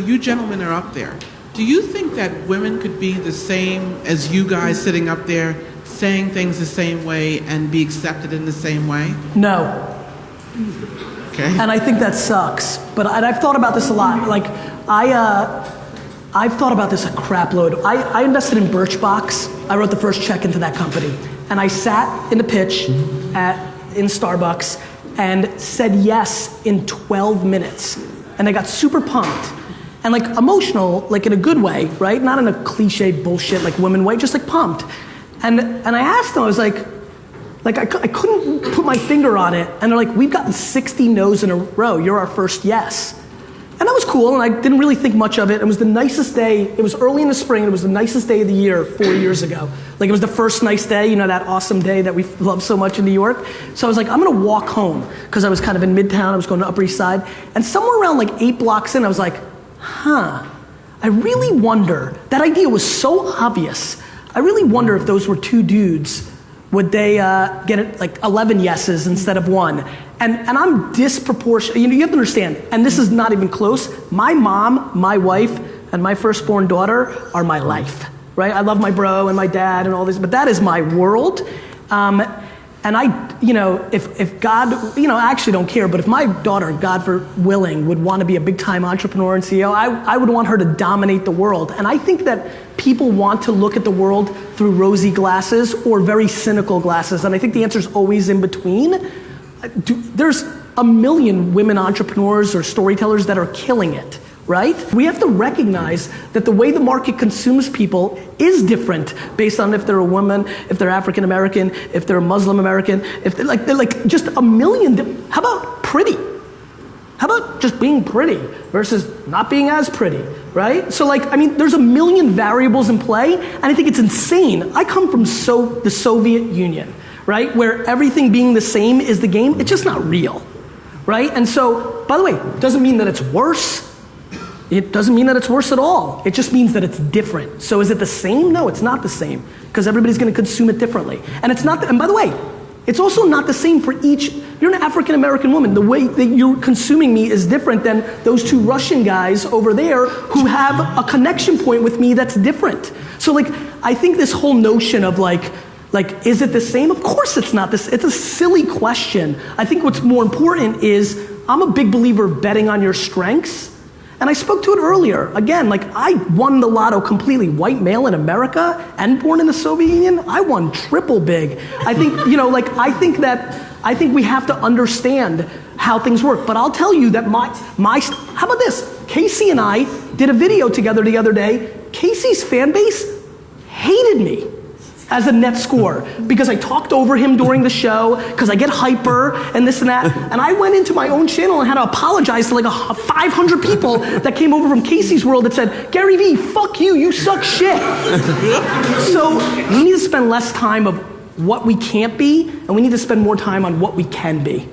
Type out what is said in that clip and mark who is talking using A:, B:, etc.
A: You gentlemen are up there. Do you think that women could be the same as you guys sitting up there, saying things the same way and be accepted in the same way?
B: No.
A: Okay.
B: And I think that sucks. But I've thought about this a lot. Like, I've thought about this a crap load. I invested in Birchbox. I wrote the first check into that company. And I sat in the pitch in Starbucks and said yes in 12 minutes. And I got super pumped. And like emotional, like in a good way, right? Not in a cliche bullshit like women way, just like pumped. And I asked them, I was like I couldn't put my finger on it. And they're like, we've gotten 60 no's in a row. You're our first yes. And that was cool, and I didn't really think much of it. It was the nicest day. It was early in the spring, and it was the nicest day of the year 4 years ago. Like, it was the first nice day, you know, that awesome day that we love so much in New York. So I was like, I'm gonna walk home, because I was kind of in Midtown, I was going to Upper East Side. And somewhere around like 8 blocks in, I was like, I really wonder, that idea was so obvious. I really wonder if those were two dudes, would they get it like 11 yeses instead of one? And I'm disproportionate, you know, you have to understand, and this is not even close, my mom, my wife, and my firstborn daughter are my life, right? I love my bro and my dad and all this, but that is my world. And I, you know, if God, you know, I actually don't care, but if my daughter, God willing, would want to be a big time entrepreneur and CEO, I would want her to dominate the world. And I think that people want to look at the world through rosy glasses or very cynical glasses. And I think the answer is always in between. There's a million women entrepreneurs or storytellers that are killing it, right? We have to recognize that the way the market consumes people is different based on if they're a woman, if they're African American, if they're Muslim American, if they're like just a million. How about pretty? How about just being pretty versus not being as pretty, right? So like, I mean, there's a million variables in play, and I think it's insane. I come from the Soviet Union, right? Where everything being the same is the game. It's just not real, right? And so, by the way, it doesn't mean that it's worse. It doesn't mean that it's worse at all. It just means that it's different. So is it the same? No, it's not the same, because everybody's gonna consume it differently. And it's not, and by the way, it's also not the same for each. You're an African American woman. The way that you're consuming me is different than those two Russian guys over there who have a connection point with me that's different. So like, I think this whole notion of like, is it the same? Of course it's not this. It's a silly question. I think what's more important is, I'm a big believer of betting on your strengths. And I spoke to it earlier. Again, like, I won the lotto completely. White male in America and born in the Soviet Union, I won triple big. I think, you know, like, I think we have to understand how things work. But I'll tell you that how about this? Casey and I did a video together the other day. Casey's fan base hated me as a net score, because I talked over him during the show, because I get hyper and this and that, and I went into my own channel and had to apologize to like 500 people that came over from Casey's world that said, GaryVee, fuck you, you suck shit. So we need to spend less time of what we can't be, and we need to spend more time on what we can be.